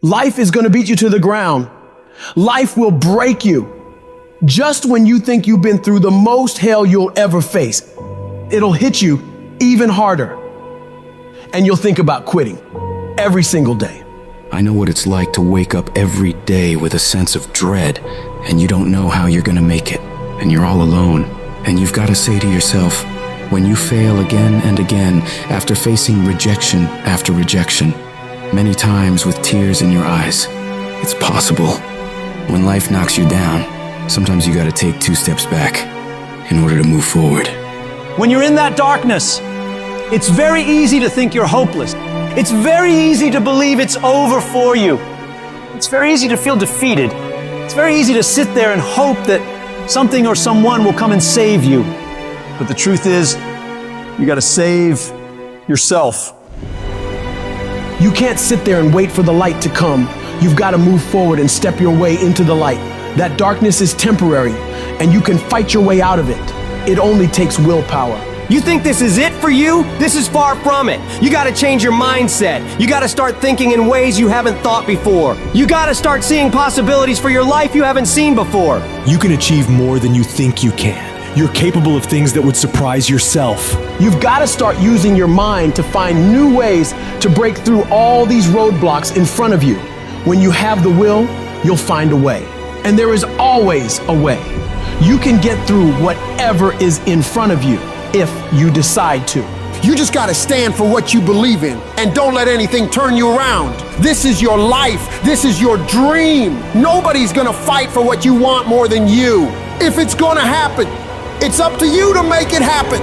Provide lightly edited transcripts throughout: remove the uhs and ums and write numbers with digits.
Life is going to beat you to the ground. Life will break you. Just when you think you've been through the most hell you'll ever face, it'll hit you even harder. And you'll think about quitting every single day. I know what it's like to wake up every day with a sense of dread, and you don't know how you're gonna make it, and you're all alone. And you've got to say to yourself, when you fail again and again, after facing rejection after rejection, many times with tears in your eyes, it's possible. When life knocks you down, sometimes you gotta take 2 steps back in order to move forward. When you're in that darkness, it's very easy to think you're hopeless. It's very easy to believe it's over for you. It's very easy to feel defeated. It's very easy to sit there and hope that something or someone will come and save you. But the truth is, you gotta save yourself. You can't sit there and wait for the light to come. You've got to move forward and step your way into the light. That darkness is temporary, and you can fight your way out of it. It only takes willpower. You think this is it for you? This is far from it. You gotta change your mindset. You gotta start thinking in ways you haven't thought before. You gotta start seeing possibilities for your life you haven't seen before. You can achieve more than you think you can. You're capable of things that would surprise yourself. You've got to start using your mind to find new ways to break through all these roadblocks in front of you. When you have the will, you'll find a way. And there is always a way. You can get through whatever is in front of you if you decide to. You just gotta stand for what you believe in and don't let anything turn you around. This is your life. This is your dream. Nobody's gonna fight for what you want more than you. If it's gonna happen, it's up to you to make it happen.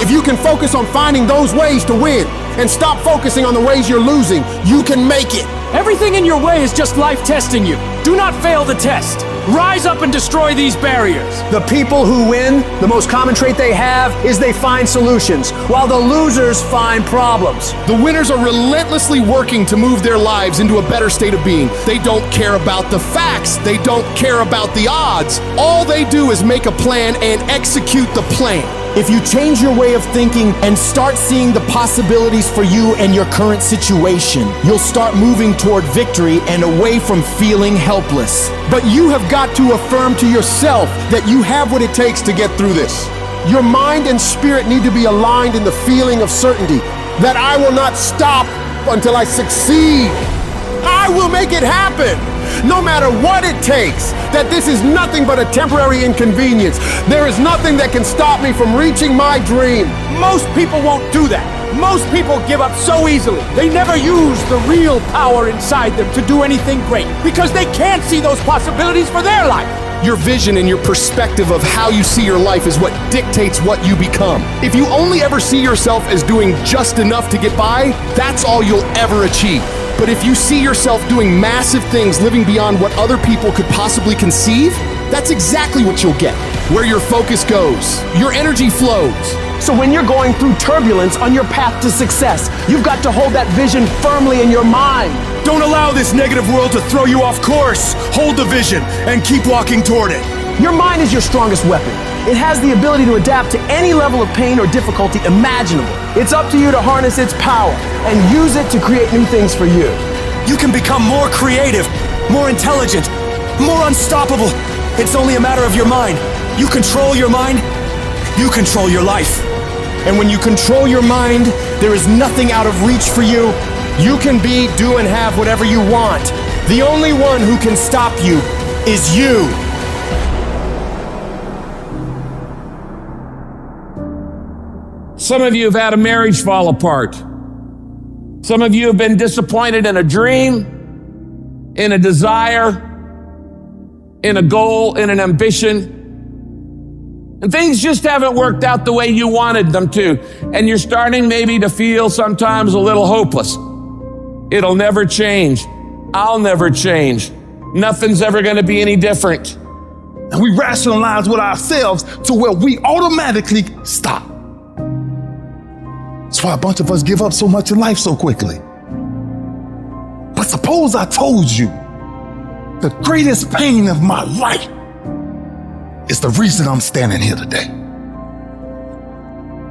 If you can focus on finding those ways to win and stop focusing on the ways you're losing, you can make it. Everything in your way is just life testing you. Do not fail the test. Rise up and destroy these barriers. The people who win, the most common trait they have is they find solutions, while the losers find problems. The winners are relentlessly working to move their lives into a better state of being. They don't care about the facts. They don't care about the odds. All they do is make a plan and execute the plan. If you change your way of thinking and start seeing the possibilities for you and your current situation, you'll start moving toward victory and away from feeling helpless. But you have got to affirm to yourself that you have what it takes to get through this. Your mind and spirit need to be aligned in the feeling of certainty that I will not stop until I succeed. I will make it happen, no matter what it takes, that this is nothing but a temporary inconvenience. There is nothing that can stop me from reaching my dream. Most people won't do that. Most people give up so easily. They never use the real power inside them to do anything great because they can't see those possibilities for their life. Your vision and your perspective of how you see your life is what dictates what you become. If you only ever see yourself as doing just enough to get by, that's all you'll ever achieve. But if you see yourself doing massive things, living beyond what other people could possibly conceive, that's exactly what you'll get. Where your focus goes, your energy flows. So when you're going through turbulence on your path to success, you've got to hold that vision firmly in your mind. Don't allow this negative world to throw you off course. Hold the vision and keep walking toward it. Your mind is your strongest weapon. It has the ability to adapt to any level of pain or difficulty imaginable. It's up to you to harness its power and use it to create new things for you. You can become more creative, more intelligent, more unstoppable. It's only a matter of your mind. You control your mind, you control your life. And when you control your mind, there is nothing out of reach for you. You can be, do, and have whatever you want. The only one who can stop you is you. Some of you have had a marriage fall apart. Some of you have been disappointed in a dream, in a desire, in a goal, in an ambition. And things just haven't worked out the way you wanted them to. And you're starting maybe to feel sometimes a little hopeless. It'll never change. I'll never change. Nothing's ever going to be any different. And we rationalize with ourselves to where we automatically stop. That's why a bunch of us give up so much in life so quickly. But suppose I told you the greatest pain of my life is the reason I'm standing here today.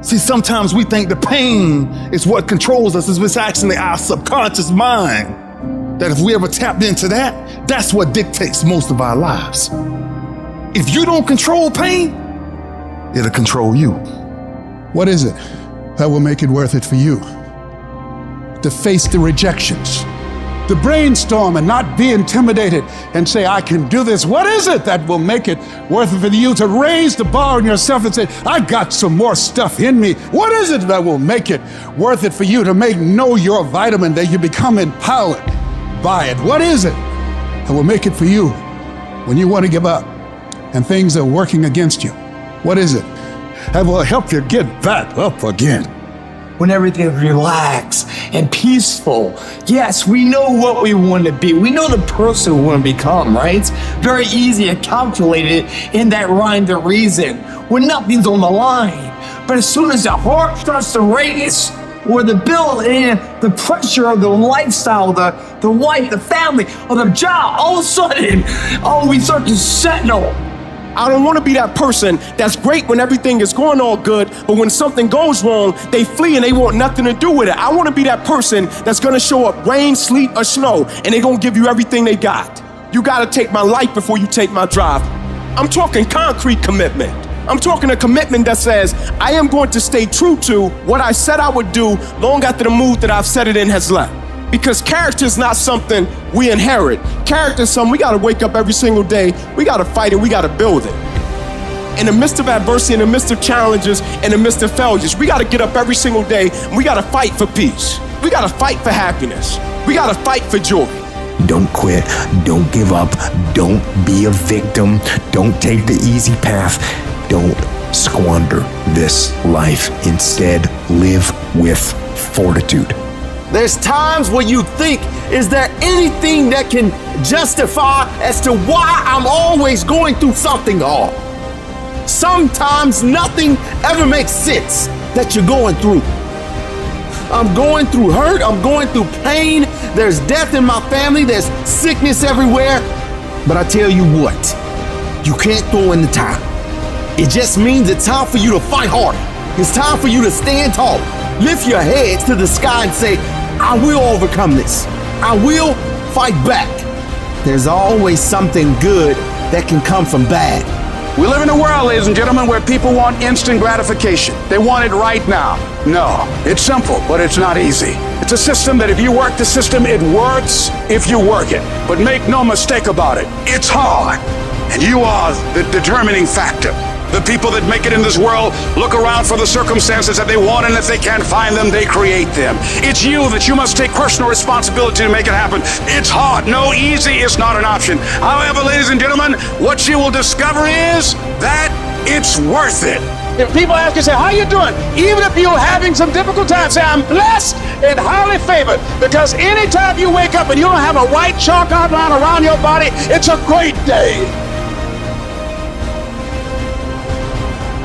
See, sometimes we think the pain is what controls us. It's actually our subconscious mind that if we ever tapped into that, that's what dictates most of our lives. If you don't control pain, it'll control you. What is it that will make it worth it for you? To face the rejections, to brainstorm and not be intimidated and say, I can do this. What is it that will make it worth it for you to raise the bar on yourself and say, I got some more stuff in me? What is it that will make it worth it for you to know your vitamin, that you become empowered by it? What is it that will make it for you when you want to give up and things are working against you? What is it that will help you get back up again? When everything's relaxed and peaceful. Yes, we know what we want to be. We know the person we want to become, right? It's very easy to calculate it in that rhyme to reason when nothing's on the line. But as soon as the heart starts to race, or the bill and the pressure of the lifestyle, the wife, the family, or the job, all of a sudden, we start to settle. I don't want to be that person that's great when everything is going all good, but when something goes wrong, they flee and they want nothing to do with it. I want to be that person that's going to show up rain, sleet, or snow, and they're going to give you everything they got. You got to take my life before you take my drive. I'm talking concrete commitment. I'm talking a commitment that says I am going to stay true to what I said I would do long after the mood that I've set it in has left. Because character is not something we inherit. Character is something we gotta wake up every single day, we gotta fight it, we gotta build it. In the midst of adversity, in the midst of challenges, in the midst of failures, we gotta get up every single day and we gotta fight for peace. We gotta fight for happiness. We gotta fight for joy. Don't quit, don't give up, don't be a victim, don't take the easy path, don't squander this life. Instead, live with fortitude. There's times where you think, is there anything that can justify as to why I'm always going through something hard? Sometimes nothing ever makes sense that you're going through. I'm going through hurt, I'm going through pain, there's death in my family, there's sickness everywhere. But I tell you what, you can't throw in the towel. It just means it's time for you to fight harder. It's time for you to stand tall. Lift your heads to the sky and say, I will overcome this. I will fight back. There's always something good that can come from bad. We live in a world, ladies and gentlemen, where people want instant gratification. They want it right now. No, it's simple, but it's not easy. It's a system that if you work the system, it works if you work it. But make no mistake about it, it's hard. And you are the determining factor. The people that make it in this world look around for the circumstances that they want, and if they can't find them, they create them. It's you that you must take personal responsibility to make it happen. It's hard. No, easy is not an option. However, ladies and gentlemen, what you will discover is that it's worth it. If people ask you, say, how you doing? Even if you're having some difficult times, say, I'm blessed and highly favored. Because anytime you wake up and you don't have a white chalk outline around your body, it's a great day.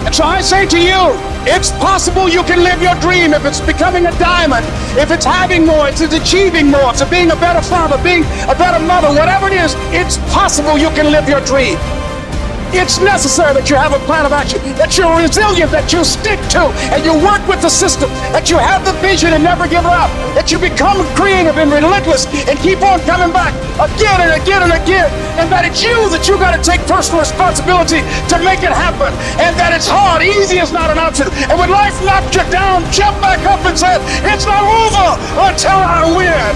And so I say to you, it's possible you can live your dream. If it's becoming a diamond, if it's having more, it's achieving more, it's being a better father, being a better mother, whatever it is, it's possible you can live your dream. It's necessary that you have a plan of action, that you're resilient, that you stick to, and you work with the system, that you have the vision and never give up, that you become creative and relentless and keep on coming back again and again and again, and that it's you that you got to take personal responsibility to make it happen, and that it's hard, easy is not an option, and when life knocks you down, jump back up and say, it's not over until I win.